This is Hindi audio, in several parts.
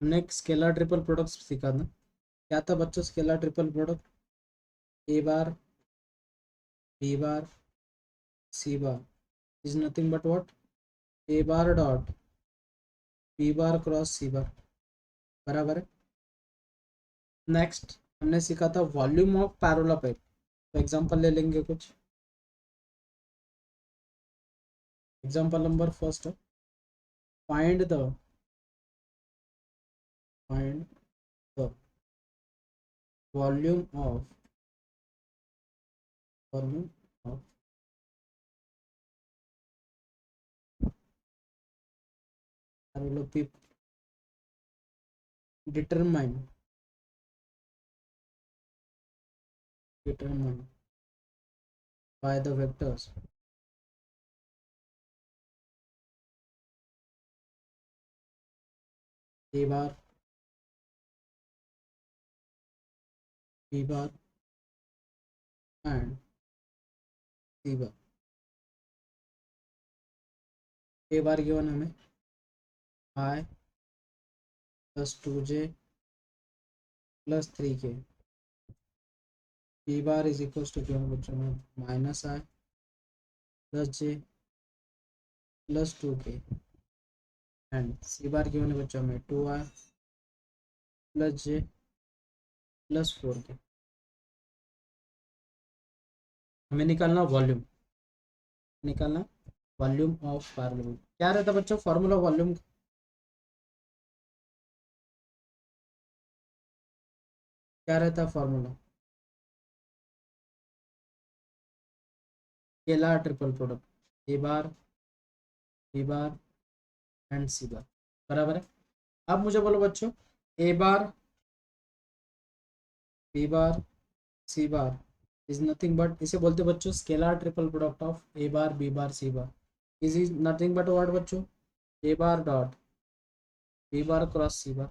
हमने स्केलर ट्रिपल प्रोडक्ट सीखा था। क्या था बच्चों scalar triple product? A bar B bar C bar is nothing but what? A bar dot B bar cross C bar, बराबर है। नेक्स्ट हमने सीखा था वॉल्यूम ऑफ पैरेलल पाइप। तो एग्जांपल ले लेंगे कुछ। एग्जांपल नंबर फर्स्ट है, find the find the volume of volume of parallel pipe determined determined by the vectors a bar b bar and c bar। a bar given हमें I plus 2j plus 3k, b bar is equal to given बच्चों में minus I plus j plus 2k and c bar given है बच्चों में 2I plus j plus 4k। हमें निकालना वॉल्यूम, निकालना वॉल्यूम ऑफ पैरेलल। क्या रहता बच्चों फॉर्मूला वॉल्यूम? क्या रहता है formula? Scalar triple product A bar B bar and C bar, बराबर है। अब मुझे बोलो बच्चों A bar B bar C bar is nothing but, इसे बोलते बच्चों scalar triple product of A bar B bar C bar. Is nothing but what बच्चों? A bar dot B bar cross C bar.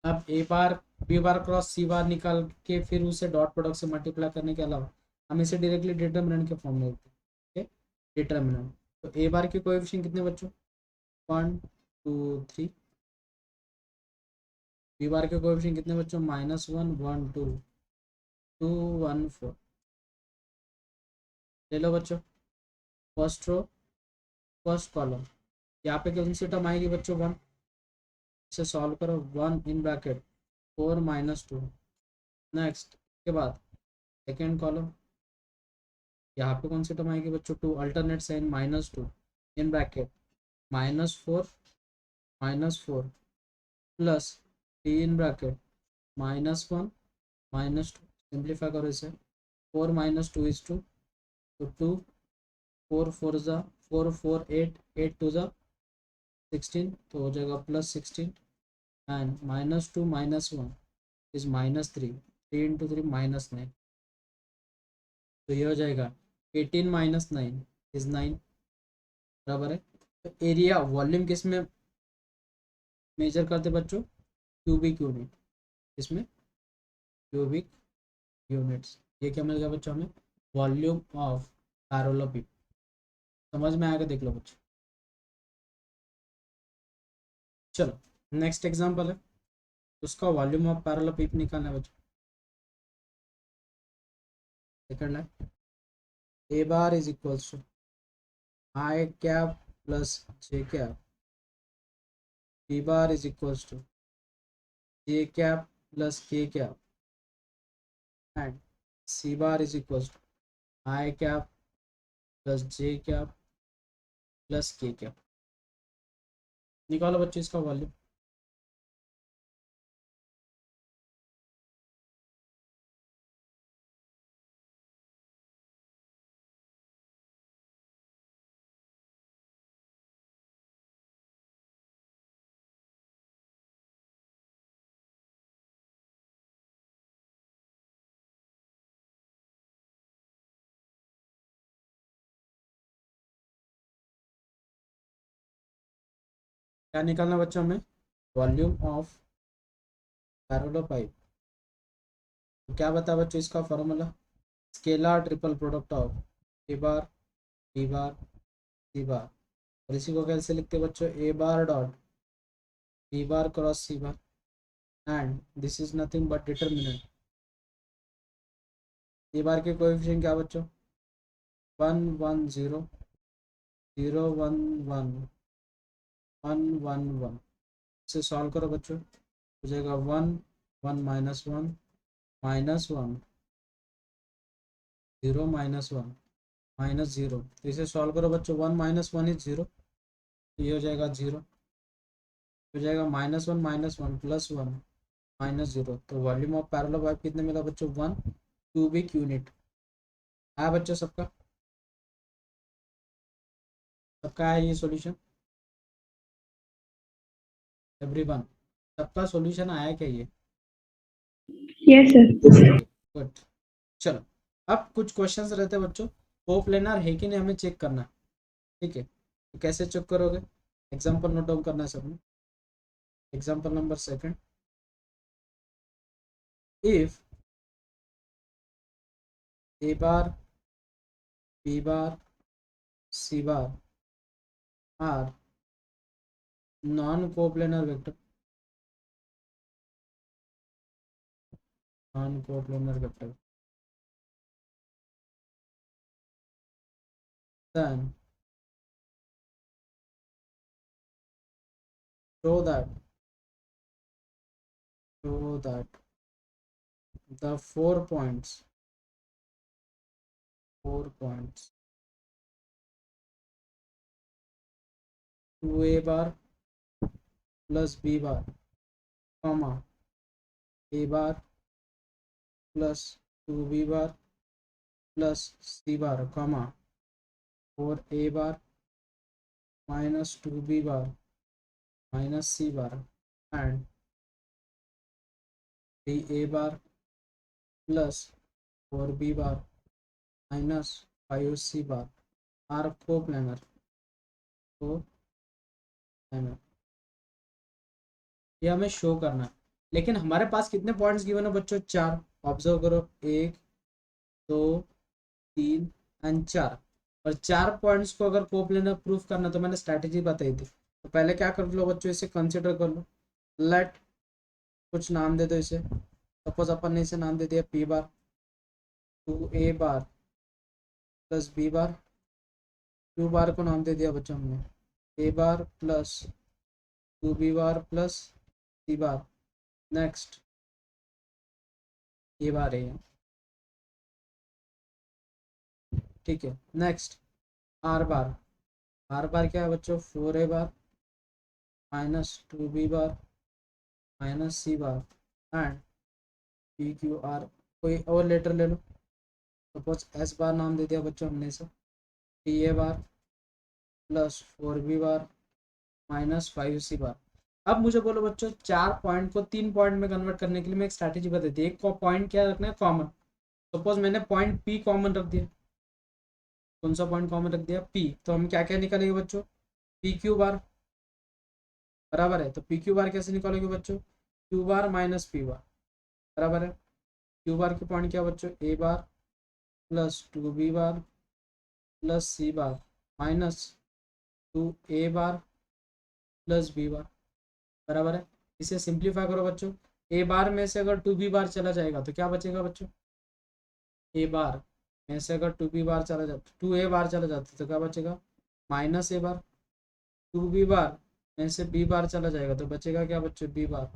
अब A bar B bar cross C बार निकाल के फिर उसे डॉट प्रोडक्ट से मल्टीप्लाई करने के अलावा हम इसे डायरेक्टली डिटर्मिनेंट के फॉर्म में लिखते हैं। डिटर्मिनेंट तो ए बार के कोएफिशिएंट कितने बच्चों? 1 2 3। बी बार के कोएफिशिएंट कितने बच्चों? -1 1 2 2 1 4। ले लो बच्चों फर्स्ट रो फर्स्ट कॉलम, यहाँ पे कौन सी टर्म आएगी बच्चों? 1। इसे सॉल्व करो, 1 इन ब्रैकेट 4 -2। नेक्स्ट के बाद सेकेंड कॉलम, यहाँ पे कौन सी टर्म आएगी बच्चों? 2 alternate sign -2 in bracket -4 plus 3 in bracket -1 -2। Simplify करो इसे, 4 -2 इज 2, तो 2 4 4 ज़ा 4 4 8 8 2 ज़ा 16, तो हो जाएगा +16 एंड -2 -1 इज -3, 3 इंटू 3 -9, तो ये हो जाएगा 18 -9 इज 9, बराबर है। तो एरिया वॉल्यूम किस में मेजर करते बच्चों? क्यूबिक यूनिट, इसमें क्यूबिक यूनिट्स। ये क्या मिल गया बच्चों हमें? Volume of parallel pipe. समझ में आएगा? देख लो बच्चों। चलो नेक्स्ट एग्जांपल है, उसका वॉल्यूम ऑफ पैरेलल पाइप निकालना है बच्चों। सेकंड है A bar is equals to I cap plus J cap, B bar is equals to J cap plus K cap and C bar is equals to I cap plus J cap plus K cap. निकालो बच्चों इसका वॉल्यूम। क्या निकालना बच्चों हमें? Volume of parallel pipe. तो क्या बता बच्चों इसका formula? Scalar triple product of A bar B bar C bar, और इसी को कैसे लिखते हैं बच्चों? A bar dot B bar cross C bar, and this is nothing but determinant. A bar के कोएफिशिएंट क्या बच्चों, 1 1 0 0 1 1 1 1 1। इसे सॉल्व करो बच्चों, हो जाएगा 1 1 -1 -1 0 -1 -0। तो इसे सॉल्व करो बच्चों, 1 -1 इज 0, तो ये हो जाएगा 0, हो जाएगा -1 -1 +1 -0। तो वॉल्यूम ऑफ पैरेलल पाइप कितने मिला बच्चों, 1 क्यूबिक यूनिट। आया बच्चों सबका, सबका है ये सॉल्यूशन एवरीवन, सबका सॉल्यूशन आया क्या ये? Yes sir. गुड। चलो, अब कुछ क्वेश्चंस रहते हैं बच्चों, कोप्लेनर है कि नहीं हमें चेक करना है, ठीक है। तो कैसे चेक करोगे, एग्जांपल नोट डाउन करना है सबने। Example number second, if A bar B bar C bar are non coplanar vector, non coplanar vector, then show that the 4 points 2a bar plus b bar comma a bar plus 2b bar plus c bar comma 4a bar minus 2b bar minus c bar and 3a bar plus 4b bar minus 5c bar are coplanar। ये हमें शो करना है, लेकिन हमारे पास कितने पॉइंट्स गिवन है बच्चों, 4। ऑब्जर्व करो, 1 2 3 एंड 4। और 4 पॉइंट्स को अगर कोप्लेनर प्रूफ करना तो मैंने स्ट्रैटेजी बताई थी। तो पहले क्या कर लो बच्चों, इसे कंसिडर कर लो, लेट कुछ नाम दे दो इसे। सपोज अपन ने इसे नाम दे दिया P bar, 2a bar plus B bar, Q bar को नाम दे दिया बच्चों हमने A bar plus 2b bar plus C bar. Next ये बार है, ठीक है। Next R bar, R bar क्या है बच्चों, 4a bar minus 2b bar minus C bar and P Q R. कोई और लेटर ले लो, सपोज एस बार नाम दे दिया बच्चों हमने इसे, T A bar plus 4b bar minus 5c बार। अब मुझे बोलो बच्चों, 4 पॉइंट को 3 पॉइंट में कन्वर्ट करने के लिए मैं एक स्ट्रैटेजी बता दी। एक पॉइंट क्या रखना है, कॉमन। सपोज मैंने पॉइंट पी कॉमन रख दिया, कौन सा पॉइंट कॉमन रख दिया, पी। तो हम क्या क्या निकालेंगे बच्चों, पी क्यू बार बराबर है। तो पी क्यू बार कैसे निकालोगे बच्चों, क्यू बार माइनस पी बार बराबर है। क्यू बार की पॉइंट क्या बच्चों, A bar plus 2b bar plus C bar minus 2a bar plus B बार बराबर है। इसे सिंप्लीफाई करो बच्चों, ए बार में से अगर 2b बार चला जाएगा तो क्या बचेगा बच्चों, ए बार में से अगर 2b बार चला जाता, 2a बार चला जाता तो क्या बचेगा, माइनस ए बार। 2b बार में से b बार चला जाएगा तो बचेगा क्या बच्चों, b बार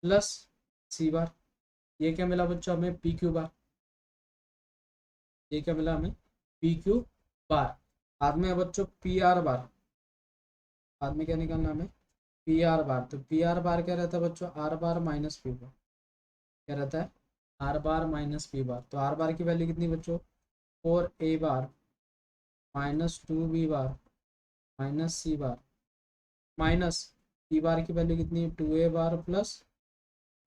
प्लस सी बार। ये क्या मिला बच्चों हमें, पी क्यू बार। ये क्या मिला हमें, पी क्यू बार। बाद में बच्चों पी आर बार, बाद में क्या निकालना हमें, पी आर बार। तो पी आर बार क्या रहता है बच्चों, आर बार माइनस पी बार। क्या रहता है, आर बार माइनस पी बार। तो आर बार की वैल्यू कितनी बच्चों, 4a bar minus 2b bar minus C बार माइनस पी बार की वैल्यू कितनी है, 2a बार प्लस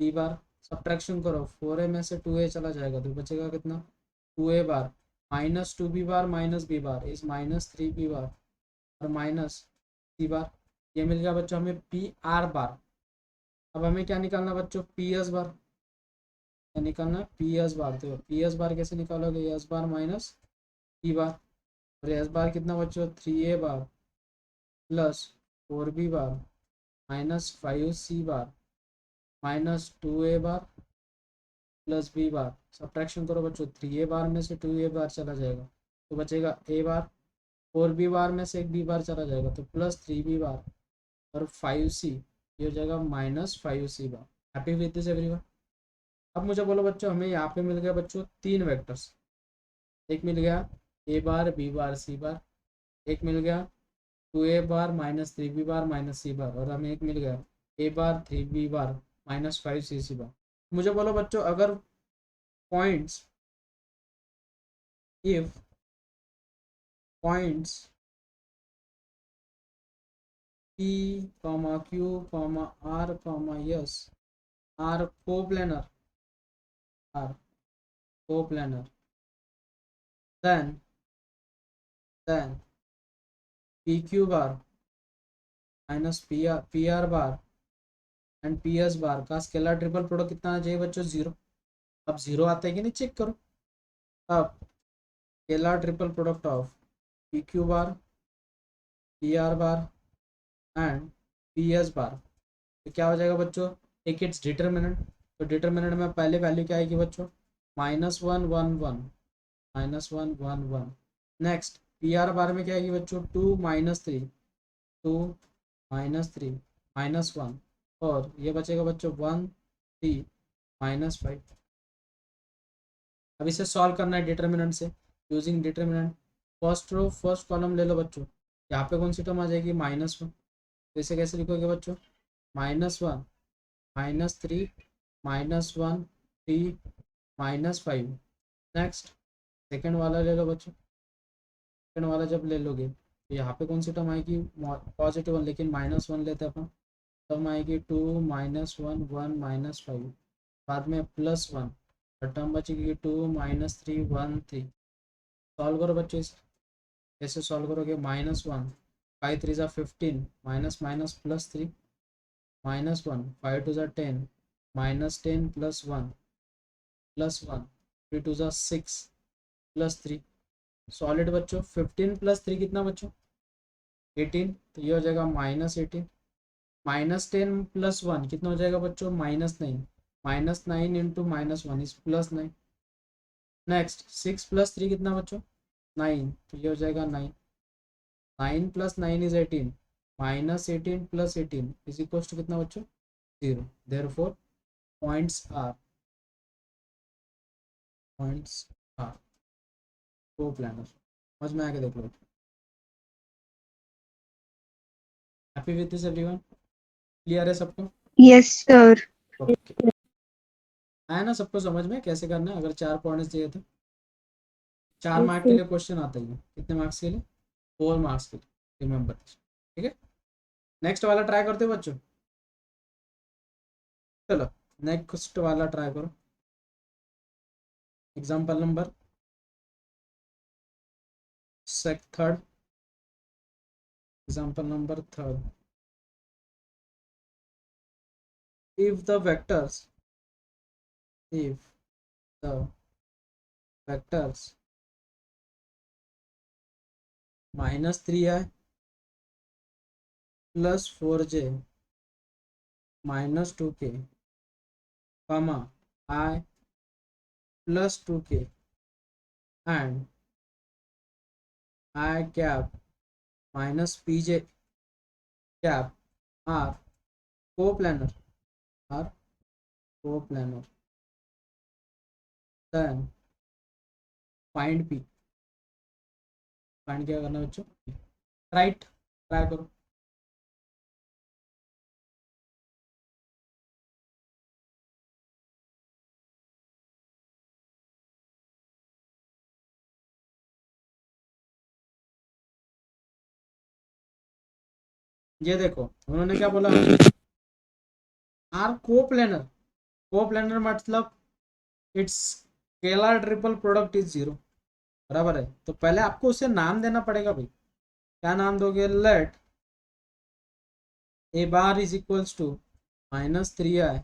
पी बार। सब्ट्रैक्शन करो, 4a में से 2a चला जाएगा तो बचेगा कितना, 2a bar minus 2b bar minus b bar is minus 3b बार और माइनस सी बार। ये मिल गया बच्चों हमें पी आर बार। अब हमें क्या निकालना बच्चों, पी एस बार। क्या निकालना है, पी एस बार। तो पी एस बार कैसे निकालोगे, एस बार माइनस पी बार। और एस बार कितना बच्चों, 3a बार प्लस 4b बार -5c बार -2a बार प्लस b बार। सब्ट्रैक्शन करो बच्चों, 3a बार में से 2a बार चला जाएगा तो बचेगा a बार, 4b बार में से एक b बार चला जाएगा तो +3b बार, और 5c ये हो जाएगा -5c bar. Happy with this everyone? अब मुझे बोलो बच्चों, हमें यहाँ पे मिल गया बच्चों 3 वेक्टर्स। एक मिल गया a bar b bar c बार, एक मिल गया 2a बार -3b बार -c बार, और हमें एक मिल गया a bar 3b bar -5cc बार। मुझे बोलो बच्चों, अगर points if points p q r s are coplanar are coplanar then pq bar -pr bar and ps बार का स्केलर ट्रिपल प्रोडक्ट कितना आना चाहिए बच्चों? 0। अब 0 आता है कि नहीं चेक करो। अब scalar triple product of pq bar pr bar and ps बार तो क्या हो जाएगा बच्चों? एक इट्स डिटर्मिनेंट, तो डिटर्मिनेंट में पहले वैल्यू क्या आएगी बच्चों? -1 1 1 -1 1 1। नेक्स्ट pr बार में क्या आएगी बच्चों? 2 -3 2 -3 -1, और ये बचेगा बच्चों 1 3 -5। अब इसे सॉल्व करना है डिटर्मिनेंट से, using determinant. First row first column ले लो बच्चों, यहाँ पे कौन सी टर्म आ जाएगी? -1। तो इसे कैसे लिखोगे बच्चों? -1 -3 -1 3 -5। नेक्स्ट सेकेंड वाला ले लो बच्चों, सेकेंड वाला जब ले लोगे तो यहाँ पे कौन सी टर्म आएगी? +1, लेकिन -1 लेते हैं अपन, टर्म आएगी 2 -1 1 -5, बाद में +1 और टर्म बचेगी 2 -3 1 3। सॉल्व करो बच्चों इसे, कैसे सॉल्व करोगे? -1 5 3 ज़ा 15 माइनस माइनस +3 -1 5 2 ज़ा 10 -10 +1 +1 3 2 ज़ा 6 +3। सॉलिड बच्चों 15 +3 कितना बच्चों? 18, तो ये हो जाएगा -18। -10 +1 कितना हो जाएगा बच्चों? -9। -9 इंटू -1 इज +9। नेक्स्ट 6 +3 कितना बच्चों? 9, तो ये हो जाएगा 9। 9 + 9 इज 18, -18 + 18 इज इक्वल टू कितना बच्चों? 0। Therefore points are coplanar. समझ में आके देख लो। Happy with this everyone? Clear है सबको? Yes, sir. ओके, आया ना सबको समझ में कैसे करना है? अगर 4 पॉइंट्स दिए तो 4 मार्क के लिए क्वेश्चन आता है। कितने मार्क्स के लिए? 4 मार्क्स के लिए, रिमेंबर। ठीक है, नेक्स्ट वाला ट्राई करते हो बच्चों? चलो नेक्स्ट वाला ट्राई करो। Example number third, example number third. if the vectors -3i +4j -2k, i +2k and I cap -pj cap are coplanar then find p। Find क्या करना है बच्चों? राइट, ट्राई करो। ये देखो उन्होंने क्या बोला? आर कोप्लेनर मतलब it's scalar triple product is 0। बराबर है, तो पहले आपको उसे नाम देना पड़ेगा भाई। क्या नाम दोगे? Let A bar is equals to -3i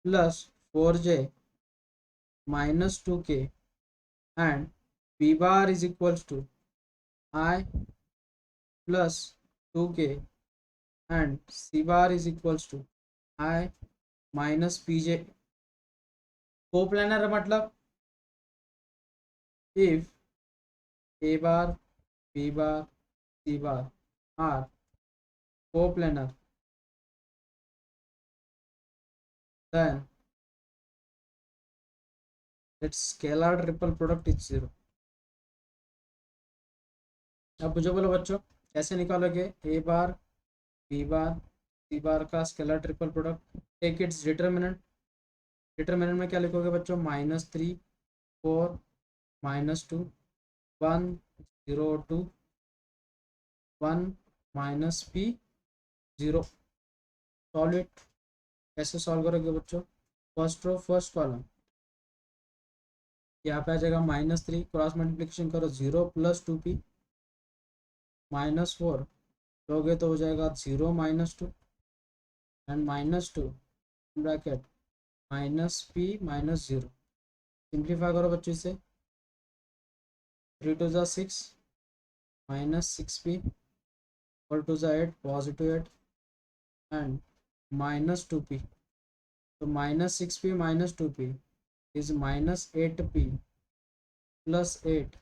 +4j -2k and b bar is equals to I +2k and C bar is equals to I minus P J. Coplanar मतलब if A bar B bar C bar are coplanar then its scalar triple product is 0। अब मुझे बोलो बच्चों कैसे निकालोगे ए bar B bar C bar का scalar triple product. Take its determinant. Determinant में क्या लिखोगे बच्चों -3 4 -2 1 0 2 1 माइनस पी 0। Solve it. कैसे सॉल्व करोगे बच्चों फर्स्ट रो फर्स्ट कॉलम यहाँ पे आ जाएगा -3 क्रॉस मल्टीप्लिकेशन करो 0 + 2p -4 लोगे तो हो जाएगा 0 -2 एंड -2 ब्रैकेट -p -0। सिंप्लीफाई करो बच्चों इसे 3 2 ज़ा 6 -6p = 8 पॉजिटिव 8 एंड -2p। तो -6p -2p is -8p + 8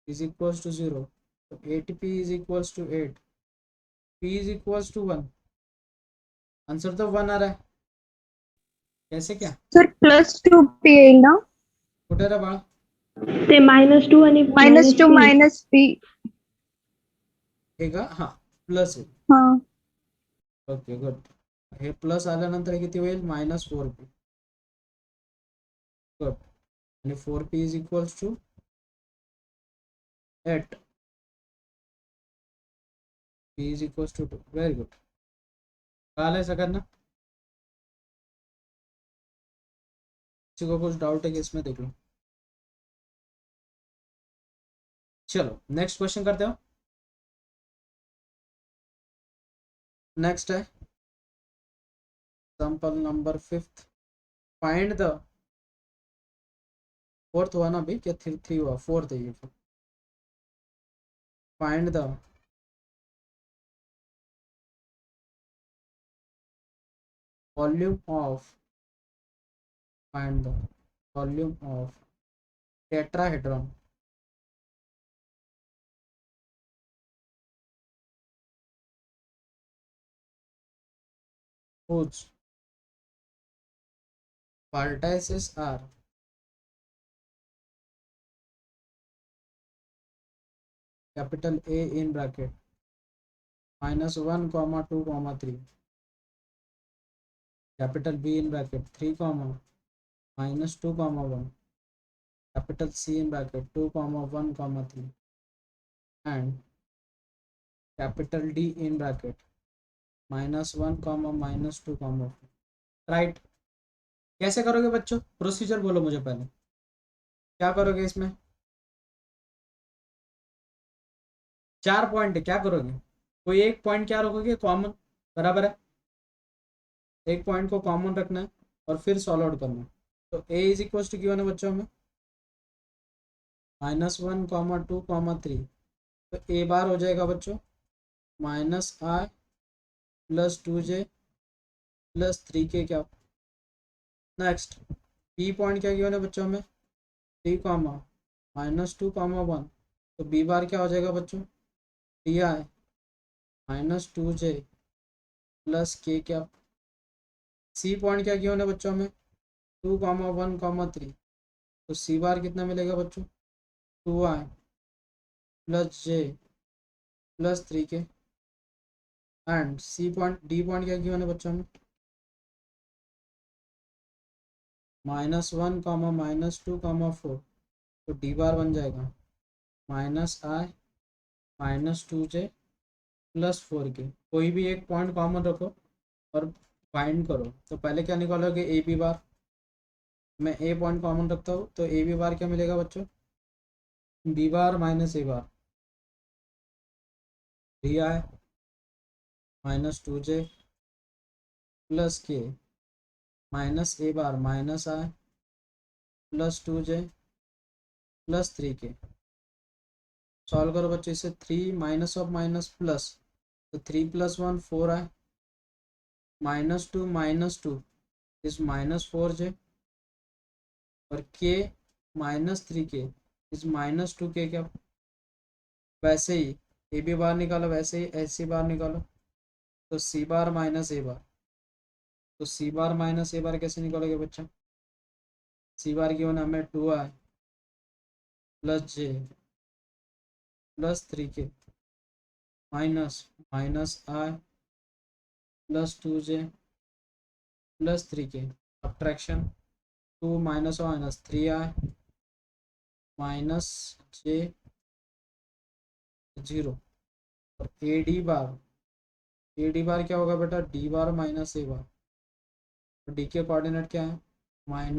is equals to 0। तो 8p is equals to 8 p is equals to 1। Answer तो 1 आ रहा है। कैसे क्या सर +2p येईल ना कुठे रे बाळ ते -2 आणि -2 -p हे का हाँ प्लस आहे हा ओके गुड। हे प्लस आल्यानंतर किती होईल -4p गुड आणि 4p is equals to 8 p is equals to 2। Very good कळालंय सगळ्यांना किसी को कुछ डाउट है कि इसमें देख लो। चलो नेक्स्ट क्वेश्चन करते हो। नेक्स्ट है example number 5। Find the fourth हुआ ना अभी क्या 3 हुआ फोर्थ है ये। Find the volume of find the volume of tetrahedron whose vertices are capital A in bracket -1, -2, -3 capital B in bracket 3, -2, -1 capital C in bracket 2, 1, 3 and capital D in bracket -1, -2, 4। Right कैसे करोगे बच्चों प्रोसीजर बोलो मुझे पहले क्या करोगे इसमें 4 पॉइंट है क्या करोगे कोई एक पॉइंट क्या रखोगे कॉमन बराबर है एक पॉइंट को कॉमन रखना है और फिर सॉल्व आउट करना है। तो a इज इक्वल टू क्यों है बच्चों में -1, -2, -3 तो a बार हो जाएगा बच्चों -i + 2j + 3k क्या। नेक्स्ट b पॉइंट क्या गिवन है बच्चों में 3, -2, -1 तो b बार क्या हो जाएगा बच्चों di -2j + k क्या। c पॉइंट क्या गिवन है बच्चों में 2, 1, 3 तो c बार कितना मिलेगा बच्चों 2i + j + 3k and C point D point क्या गिवन है बच्चों में -1, -2, 4 तो डी बार बन जाएगा -i -2j + 4k। कोई भी एक पॉइंट कॉमन रखो और फाइंड करो। तो पहले क्या निकालोगे ए बी बार मैं ए पॉइंट कॉमन रखता हूँ तो ए बी बार क्या मिलेगा बच्चों B bar - A bar D I -2j + k -a bar -i + 2j + 3k। Solve करो बच्चों इसे 3 माइनस ऑफ माइनस प्लस तो 3 + 1 4i -2 इज -4j और k -3k इज -2k क्या। वैसे ही ए भी बाहर निकालो, वैसे ही एच सी बाहर निकालो, तो सी बार माइनस ए बार, तो सी बार माइनस ए बार कैसे निकालोगे बच्चा। सी बार की होना हमें 2i plus J plus 3k minus -i plus 2j plus 3k, subtraction 2 minus 3i minus J 0 और ए डी बार क्या होगा बेटा, डी बार माइनस ए बार, तो डी के कोऑर्डिनेट क्या है, -i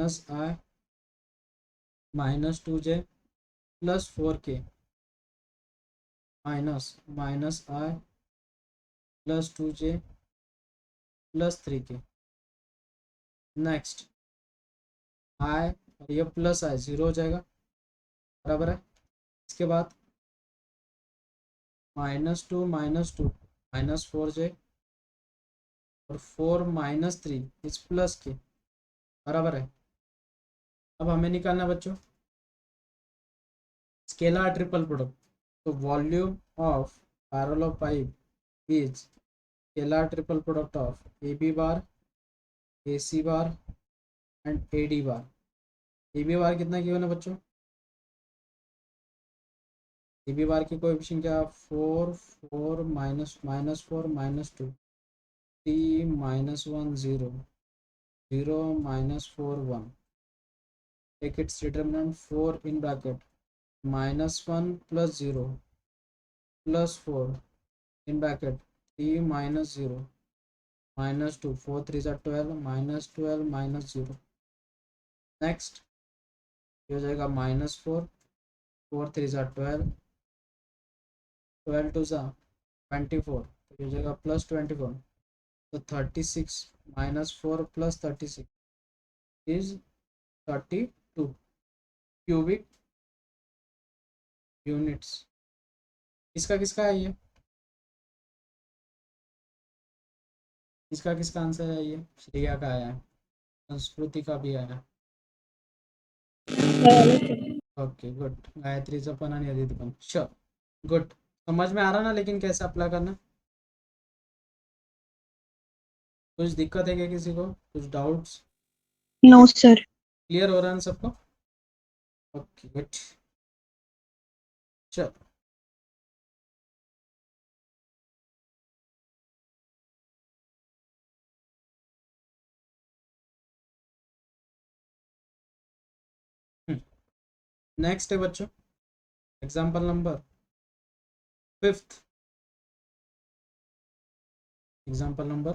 -2j plus 4k -i plus 2j plus 3k। Next i और ये प्लस i 0 हो जाएगा, बराबर है। इसके बाद -2 -4j और 4 -3 इस प्लस के, बराबर है। अब हमें निकालना है बच्चों स्केलर ट्रिपल प्रोडक्ट, तो volume of parallelopiped is scalar triple product of A B bar, A C bar and A D bar. A B bar कितना गिवन है बच्चों, ए बी बार की कोएफिशिएंट क्या, 4 4 -4 -2 3 -1 0 0 -4 1, take its determinant 4 in bracket -1 plus 0 plus 4 in bracket 3 -0 -2 4 3 are 12 -12 -0। Next ये हो जाएगा -4 4 3 are 12 12 2 are 24, तो ये हो जाएगा +24, तो 36 -4 + 36 इज 32 क्यूबिक यूनिट्स। किसका किसका है ये, किसका किसका आंसर है, ये श्रेया का आया है, संस्कृति का भी आया है। ओके गुड, गायत्रीचा पण आणि अदिती पण, श्योर गुड। समझ में आ रहा ना लेकिन कैसे अप्लाई करना, कुछ दिक्कत है क्या किसी को, कुछ डाउट्स, No, sir. क्लियर हो रहा है ना सबको। ओके गुड, चलो नेक्स्ट है बच्चों example number 5th, example number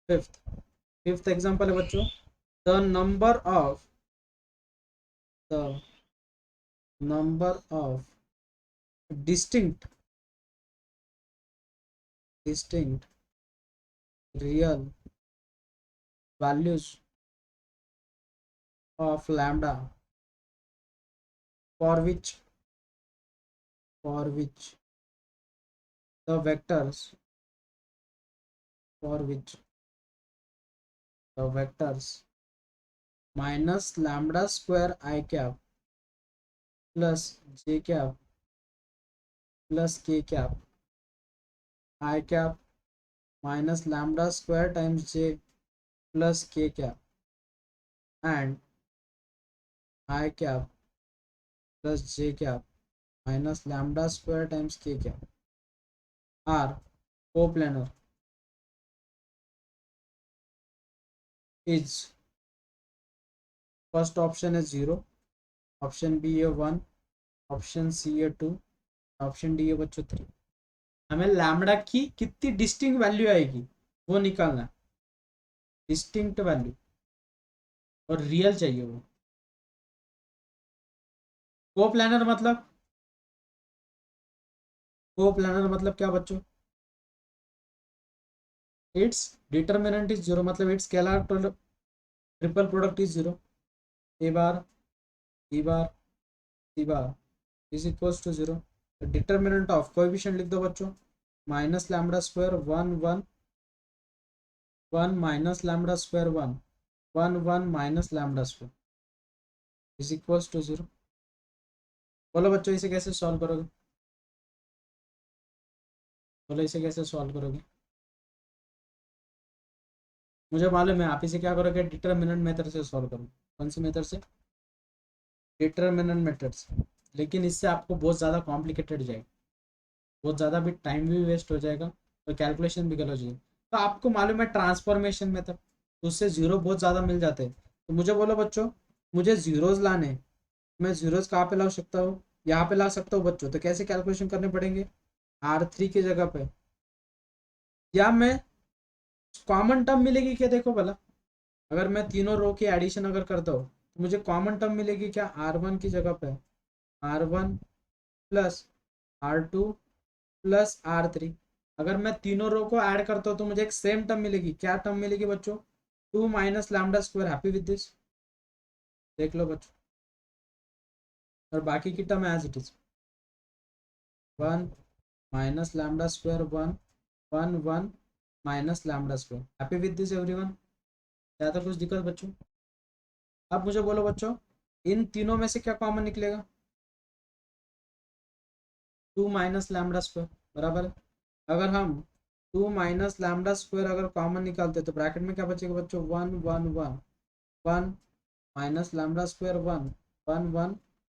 5th example है बच्चों, the number of distinct real values of lambda for which the vectors minus lambda square I cap plus j cap plus k cap I cap minus lambda square times j plus k cap and I cap plus j cap minus lambda square times k cap are coplanar is, first option है 0, ऑप्शन बी है 1, ऑप्शन सी है 2, ऑप्शन डी है बच्चों 3। हमें लैम्बडा की कितनी डिस्टिंक्ट वैल्यू आएगी वो निकालना है, डिस्टिंक्ट वैल्यू और रियल चाहिए वो। कोप्लानर मतलब क्या बच्चों, इट्स डिटरमिनेंट इज 0, मतलब it's scalar triple product is 0, A bar B bar C bar is equals to 0। Determinant of coefficient लिख दो बच्चों, minus lambda square 1 1 1 minus lambda square 1 1 1 minus lambda square is equals to 0। बोलो बच्चों इसे कैसे सॉल्व करोगे? बोलो इसे कैसे सॉल्व करोगे? मुझे मालूम है आप इसे क्या करोगे, डिटरमिनेंट मेथड से सॉल्व करोगे। कौन सी मेथड से? डिटरमिनेंट मेथड से। लेकिन इससे आपको बहुत ज़्यादा कॉम्प्लिकेटेड जाएगा, बहुत ज़्यादा भी टाइम भी वेस्ट हो जाएगा और कैलकुलेशन भी गलत हो जाएगी। तो आपको मालूम है ट्रांसफॉर्मेशन मेथड, उससे जीरो बहुत ज़्यादा मिल जाते हैं। तो मुझे बोलो बच्चों, मुझे जीरोज लाने, मैं जीरोज कहाँ पे ला सकता हूँ? यहाँ पे ला सकता हूँ बच्चों। तो कैसे कैलकुलेशन करने पड़ेंगे? R3 की जगह पे, या मैं कॉमन टर्म मिलेगी क्या? देखो भला, अगर मैं तीनों रो की एडिशन अगर करता हूँ तो मुझे कॉमन टर्म मिलेगी क्या? R1 की जगह पे R1 plus R2 plus R3। अगर मैं तीनों रो को ऐड करता हूँ तो मुझे एक सेम टर्म मिलेगी। क्या टर्म मिलेगी बच्चों? 2 minus lambda square. Happy with this? देख लो बच्चों, और बाकी की term as it is 1 minus lambda square 1 1 1 minus lambda square. Happy with this everyone? क्या था कुछ दिक्कत बच्चों? अब मुझे बोलो बच्चों, इन तीनों में से क्या कॉमन निकलेगा? 2 माइनस लैम्डा स्क्वायर, बराबर है। अगर हम 2 माइनस लैम्डा स्क्वायर अगर कॉमन निकालते तो ब्रैकेट में क्या बचेगा बच्चों? 1 1 1 1 minus lambda square 1 1 1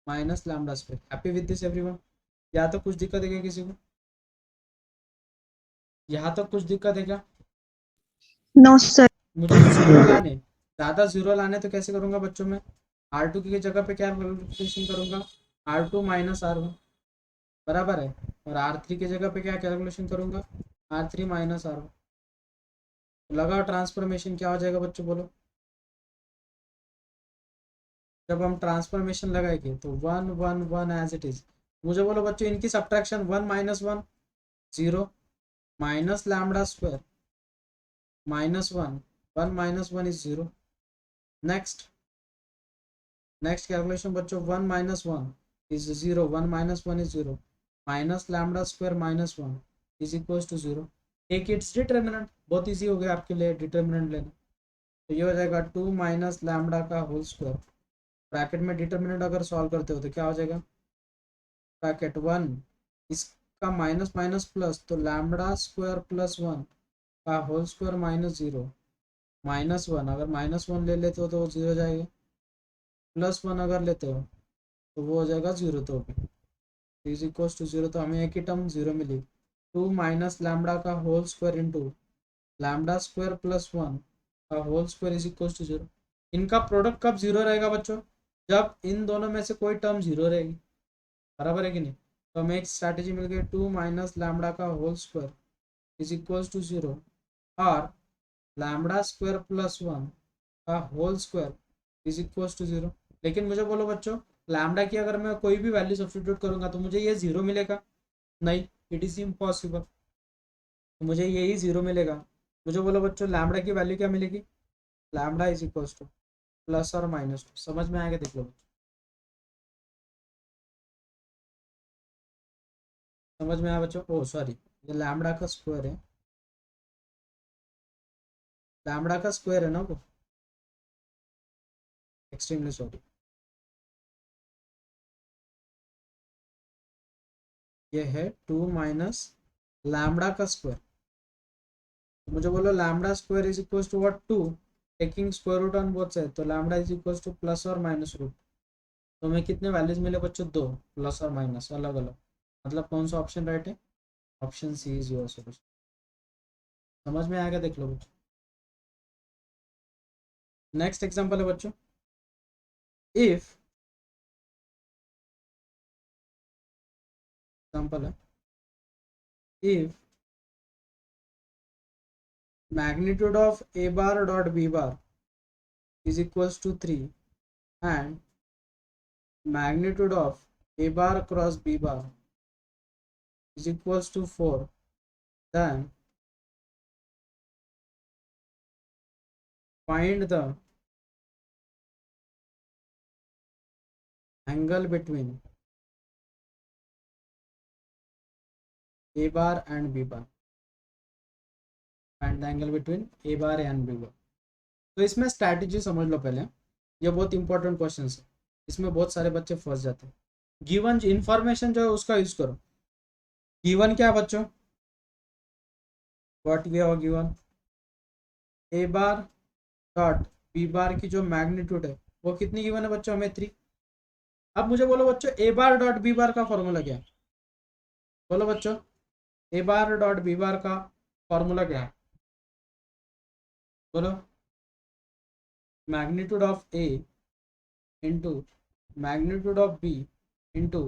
minus lambda square. Happy with this everyone? यहाँ तो कुछ दिक्कत है क्या किसी को? यहाँ तक कुछ दिक्कत है क्या? No, sir. मुझे जीरो लाने, ज़्यादा जीरो लाने तो कैसे करूँगा बच्चों? मैं R2 की जगह पे क्या कैलकुलेशन करूँगा? R2 माइनस R1, बराबर है। और R3 की जगह पे क्या कैलकुलेशन करूँगा? R3 minus R1। लगाओ ट्रांसफॉर्मेशन, क्या हो जाएगा बच्चों बोलो? जब हम ट्रांसफॉर्मेशन लगाएंगे तो 1 1 1 एज इट इज। मुझे बोलो बच्चों इनकी subtraction 1 minus 1 0 minus lambda square minus 1 1 minus 1 is 0। Next next calculation बच्चों, 1 minus 1 is 0 1 minus 1 is 0 minus lambda square minus 1 is equals to 0। एक इट्स डिटर्मिनेंट, बहुत ईजी हो गया आपके लिए डिटर्मिनेंट लेना। तो ये हो जाएगा 2 माइनस लैम्डा का होल स्क्वायर। ब्रैकेट में डिटर्मिनेंट अगर सॉल्व करते हो तो क्या हो जाएगा? ब्रैकेट 1, इसका माइनस माइनस प्लस, तो लैम्डा स्क्वायर प्लस 1 का होल स्क्वायर माइनस 0 माइनस 1। अगर माइनस 1 ले लेते हो तो वो 0 जाएगा, प्लस 1 अगर लेते हो तो वो हो जाएगा 0। तो भी इज इक्वल टू 0, तो हमें एक ही टर्म 0 मिली। 2 माइनस लैम्डा का whole square into lambda square plus 1 का whole square is equal to 0। इनका प्रोडक्ट कब 0 रहेगा बच्चों? जब इन दोनों में से कोई टर्म 0 रहेगी, बराबर है कि नहीं? तो हमें एक स्ट्रैटेजी मिल गई, 2 माइनस लैम्डा का whole square is equals to 0 और लैम्डा स्क्वायर प्लस 1 का whole square is equals to 0। लेकिन मुझे बोलो बच्चों, लैम्डा की अगर मैं कोई भी वैल्यू सब्स्टिट्यूट करूंगा तो मुझे ये 0 मिलेगा? नहीं, इट इज़ इम्पॉसिबल। तो मुझे यही 0 मिलेगा। मुझे बोलो बच्चों, लैम्डा की वैल्यू क्या मिलेगी? Lambda is equals to plus और माइनस 2। समझ में आएगा? देख लो बच्चों, समझ में आया बच्चों? ओ सॉरी, ये लैम्डा का स्क्वायर है, लैम्डा का स्क्वायर है ना वो। एक्सट्रीमली सॉरी, ये है 2 माइनस लैम्डा का स्क्वायर। मुझे बोलो lambda square is equal to what? 2, taking square root on both side, तो lambda is equal to plus और माइनस रूट। तो हमें कितने वैल्यूज मिले बच्चों? 2, प्लस और माइनस अलग अलग। मतलब कौन सा ऑप्शन राइट है? Option C is your solution. समझ में आएगा? देख लो बच्चों, नेक्स्ट एग्जांपल है बच्चों, इफ एग्जांपल है, if magnitude of a bar dot b bar is equals to 3 and magnitude of a bar cross b bar is equals to 4, then find the angle between a bar and b bar। Find the angle between A bar and B bar. तो इसमें स्ट्रैटेजी समझ लो पहले, ये बहुत इंपॉर्टेंट क्वेश्चन है, इसमें बहुत सारे बच्चे फंस जाते हैं। गिवन इंफॉर्मेशन जो है उसका यूज करो। गिवन क्या है बच्चों, what we have given, A bar dot B bar की जो मैग्नीट्यूड है वो कितनी गिवन है बच्चों, हमें 3। अब मुझे बोलो बच्चों A bar dot B bar का फॉर्मूला क्या है, बोलो बच्चों A bar dot B bar का फॉर्मूला क्या है, बोलो। Magnitude of A into magnitude of B into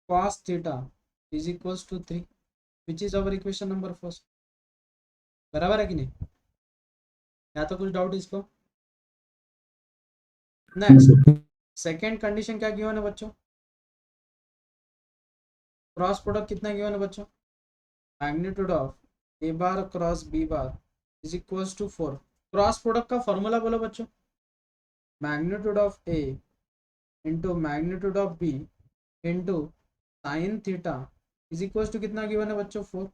cos theta is equals to 3, which is our equation number first. बराबर है कि नहीं, या तो कुछ डाउट इसको। नेक्स्ट सेकेंड कंडीशन क्या गिवन है बच्चों, क्रॉस प्रोडक्ट कितना गिवन है बच्चों, magnitude of A bar cross B bar is equals to 4। Cross product का फॉर्मूला बोलो बच्चों, magnitude of A into magnitude of B into sine theta is equals to कितना गिवन है बच्चों, 4,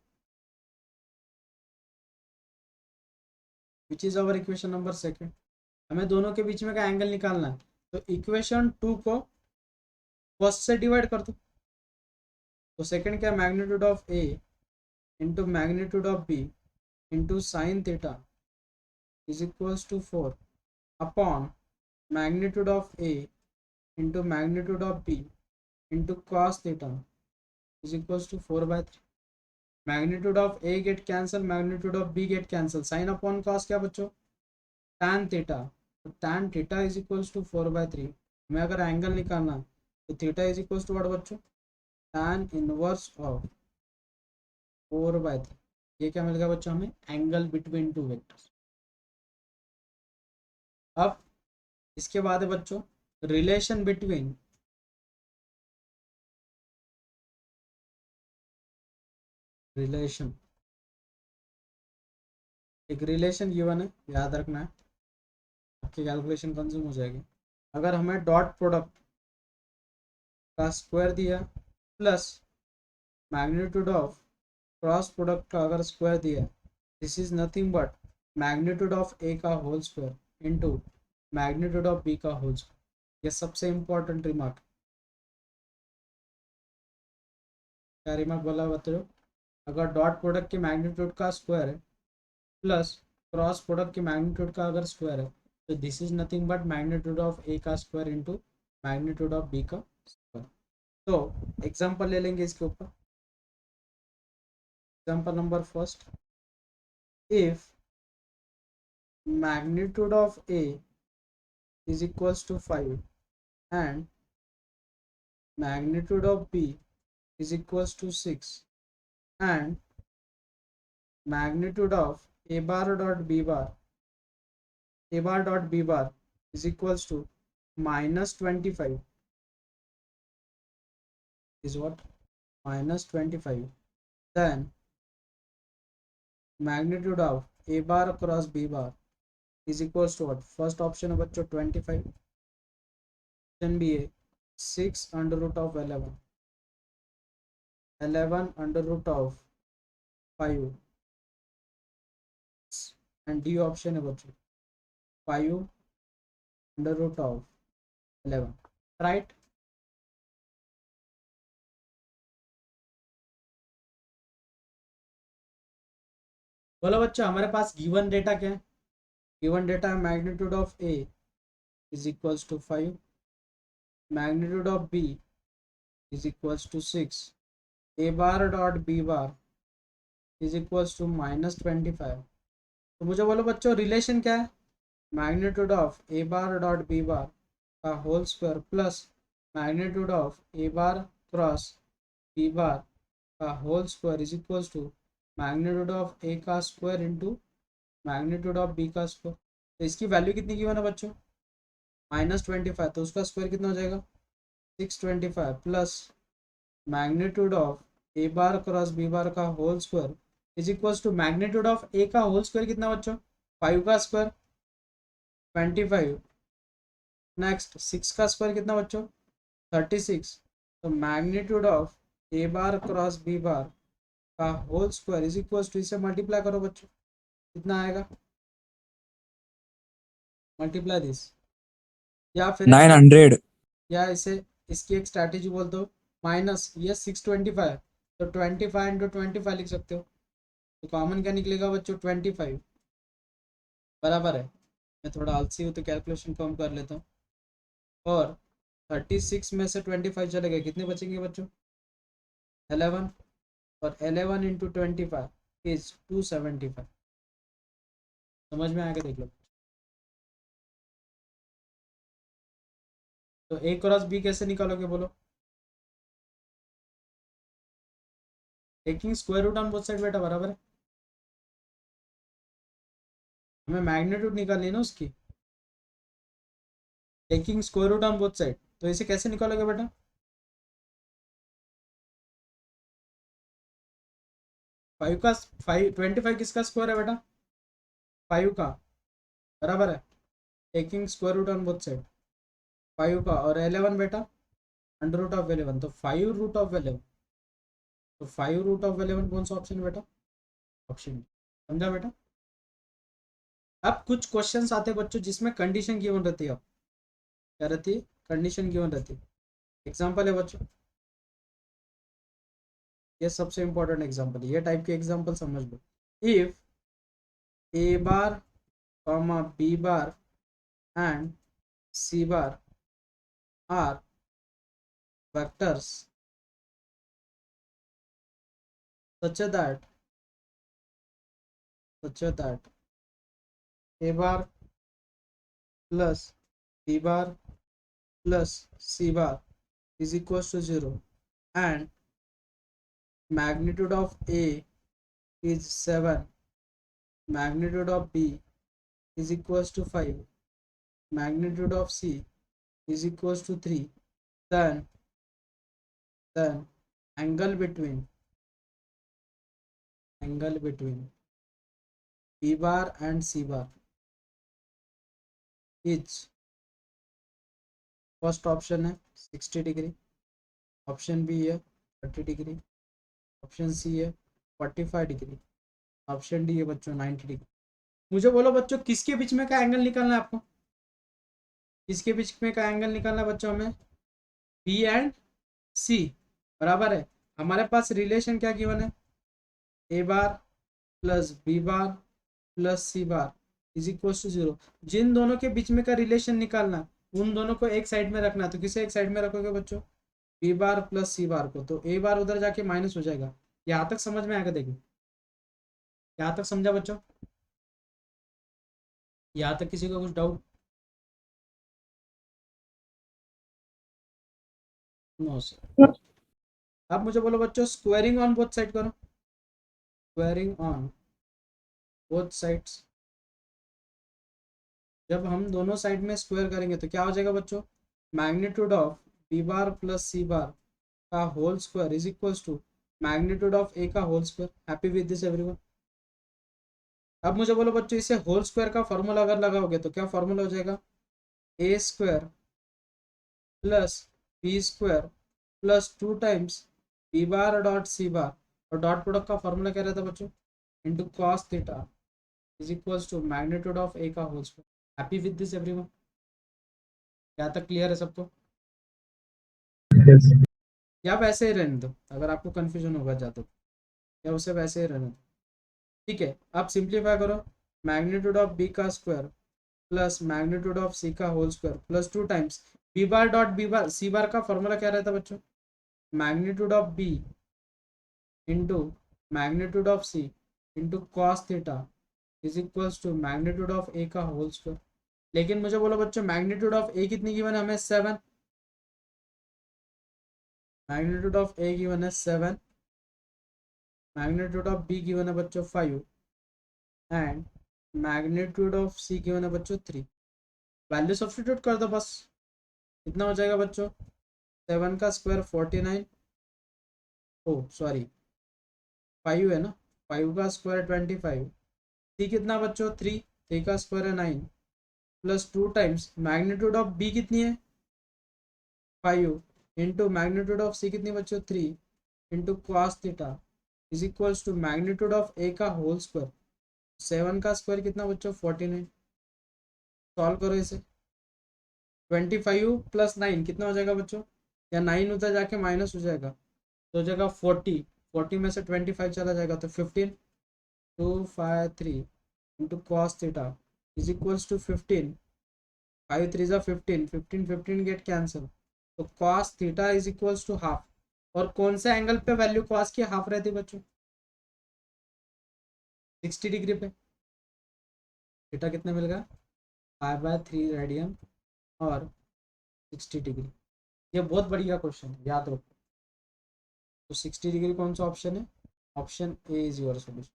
which is our equation number second. हमें दोनों के बीच में का एंगल निकालना है, तो इक्वेशन 2 को फर्स्ट से डिवाइड कर दो। तो सेकंड क्या, magnitude of A into magnitude of B into sine theta is equals to 4 upon magnitude of A into magnitude of B into cos theta is equals to 4/3। Magnitude of A get cancel, magnitude of B get cancel, sine upon cos क्या बच्चों, tan थीटा, तो tan theta is equals to 4/3। हमें अगर एंगल निकालना है तो theta is equals to what बच्चों, tan इनवर्स ऑफ 4/3। ये क्या मिल गया बच्चों हमें, एंगल बिटवीन टू वेक्टर्स। अब इसके बाद है बच्चों रिलेशन बिटवीन एक रिलेशन गिवन है, याद रखना है, आपकी कैलकुलेशन कंज्यूम हो जाएगी। अगर हमें डॉट प्रोडक्ट का स्क्वायर दिया plus magnitude of cross product का अगर स्क्वायर दिया, this is nothing but magnitude of A का whole square into magnitude of B का होल स्क्वायर। ये सबसे इंपॉर्टेंट रिमार्क। क्या रिमार्क बोला बच्चों, अगर डॉट प्रोडक्ट के मैग्नीट्यूड का स्क्वायर है प्लस क्रॉस प्रोडक्ट के मैग्नीट्यूड का अगर स्क्वायर है, तो this is nothing but magnitude of A का square into magnitude of B का स्क्वायर। तो एग्जांपल ले लेंगे इसके ऊपर। Example number first, if magnitude of A is equals to 5 and magnitude of B is equals to 6 and magnitude of A bar dot B bar is equals to -25 is what, -25, then magnitude of A bar cross B bar is equals to what, first option है बच्चों 25, ऑप्शन बी है 6 under root of 11 under root of 5 and D option है बच्चों 5 अंडर रूट ऑफ 11, राइट। बोलो बच्चों हमारे पास गिवन डेटा क्या है, गिवन डेटा है magnitude of A is equals to 5, magnitude of B is equals to 6, A bar dot B bar is equals to -25। तो मुझे बोलो बच्चों रिलेशन क्या है, magnitude of A bar dot B bar का whole square plus magnitude of A bar cross B bar का whole square is equals to magnitude of A का square into magnitude of B का स्क्वायर। तो इसकी वैल्यू कितनी गिवन है बच्चों, -25, तो उसका स्क्वायर कितना हो जाएगा 625 plus magnitude of A bar cross B bar का whole square is equals to magnitude of A का होल स्क्वायर कितना बच्चों, 5 का स्क्वायर 25, नेक्स्ट 6 का स्क्वायर कितना बच्चों 36, तो magnitude of A bar cross B bar का whole square is equals to, इसे मल्टीप्लाई करो बच्चों कितना आएगा, मल्टीप्लाई दिस, या फिर 900. या इसे इसकी एक स्ट्रैटेजी बोल दो, माइनस ये 625, तो 25 इंटू 25 लिख सकते हो, तो कॉमन क्या निकलेगा बच्चों, 25 बराबर है। मैं थोड़ा आलसी हूँ तो कैलकुलेशन कम कर लेता हूँ, और 36 में से 25 चले गए, कितने बचेंगे बच्चों, 11, और 11 इंटू 25 इज 275। समझ में आएगा, देख लो। तो ए क्रॉस बी कैसे निकालोगे बोलो, taking square root on both side बेटा, बराबर है। हमें मैग्नीट्यूड निकालनी है ना उसकी, taking square root on both side, तो इसे कैसे निकालोगे बेटा, 5 का 25 किसका स्क्वायर है बेटा, 5 का, बराबर है, taking square root on both side 5 का, और 11 बेटा अंडर रूट ऑफ 11, तो 5 रूट ऑफ 11, तो 5 रूट ऑफ 11 कौन सा ऑप्शन बेटा, ऑप्शन, समझा बेटा। अब कुछ क्वेश्चंस आते हैं बच्चों जिसमें कंडीशन गिवन रहती है, अब क्या रहती है, कंडीशन गिवन रहती है। एग्जांपल है बच्चों, ये सबसे इंपॉर्टेंट एग्जांपल, ये टाइप के एग्जांपल समझ लो। If A bar comma B bar and C bar are vectors such that a bar plus b bar plus c bar is equals to 0, and magnitude of a is 7, magnitude of b is equals to 5, magnitude of c is equals to 3, then angle between b bar and c bar is, first option है 60 डिग्री, ऑप्शन बी है 30 डिग्री, ऑप्शन सी है 45 डिग्री, ऑप्शन डी है बच्चों 90 डिग्री। मुझे बोलो बच्चों किसके बीच में का एंगल निकालना है आपको, किसके बीच में का एंगल निकालना है बच्चों, हमें बी एंड सी, बराबर है। हमारे पास रिलेशन क्या गिवन है, A bar plus B bar plus C bar is equal to 0। जिन दोनों के बीच में का रिलेशन निकालना, उन दोनों को एक साइड में रखना, तो किसे एक साइड में रखोगे बच्चों, बी बार प्लस सी बार को, तो ए बार उधर जाके माइनस हो जाएगा। यहाँ तक समझ में आएगा, देखो यहाँ तक समझा बच्चों, यहाँ तक किसी को कुछ डाउट, नो सर। अब मुझे बोलो बच्चों स्क्वायरिंग ऑन बोथ साइड करो, स्क्वायरिंग ऑन बोथ साइड्स, जब हम दोनों साइड में स्क्वायर करेंगे तो क्या हो जाएगा बच्चों, magnitude of B bar plus C bar का whole square is equals to magnitude of A का whole square. Happy with this everyone. अब मुझे बोलो बच्चों इसे होल स्क्वायर का फॉर्मूला अगर लगाओगे तो क्या फॉर्मूला हो जाएगा, A square plus B square plus 2 times B bar dot C bar, और डॉट प्रोडक्ट का फॉर्मूला क्या रहता है बच्चों, into cos theta is equals to magnitude of A का whole square. Happy with this everyone, क्या तक क्लियर है सबको, या वैसे ही रहने दो, अगर आपको कंफ्यूजन होगा ज़्यादा या उसे वैसे ही रहने दो, ठीक है। अब सिंप्लीफाई करो, मैग्नीट्यूड ऑफ बी का square plus magnitude of C का whole square plus 2 times B bar dot B bar C bar का फॉर्मूला क्या रहता है बच्चों, magnitude of B into magnitude of C into cos theta is equals to magnitude of A का होल स्क्वायर। लेकिन मुझे बोलो बच्चों मैग्नीट्यूड ऑफ ए कितनी गिवन है हमें, 7, मैग्नीट्यूड ऑफ ए गिवन है 7, मैग्नीट्यूड ऑफ बी गिवन है बच्चों 5, and magnitude of C given है बच्चों 3। वैल्यू सब्स्टिट्यूट कर दो बस, कितना हो जाएगा बच्चों, 7 का स्क्वायर 49, ओ सॉरी 5 है ना, 5 का स्क्वायर 25, सी कितना बच्चों 3, 3 का स्क्वायर है 9 plus 2 times magnitude of B कितनी है 5 इंटू मैग्नीट्यूड ऑफ सी कितनी बच्चों 3 into cos theta is equals to magnitude of A का होल स्क्वायर। 7 का स्क्वायर कितना बच्चों 49। सॉल्व करो इसे। 25 प्लस 9 कितना हो जाएगा बच्चों, या 9 उधर जाके माइनस हो जाएगा तो हो जाएगा 40। 40 में से 25 चला जाएगा तो 15। 253 into cos theta is equals to 15। 5 3 जा 15, 15 15 गेट कैंसिल, तो cos theta is equals to half. और कौन से एंगल पे वैल्यू कॉस की हाफ रहती है बच्चों, 60 डिग्री पे। थीटा कितना मिल गया 5/3 रेडियन और 60 डिग्री। ये बहुत बढ़िया क्वेश्चन है, याद रखो। तो 60 डिग्री कौन सा ऑप्शन है, option A is your solution.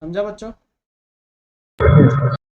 समझा बच्चों।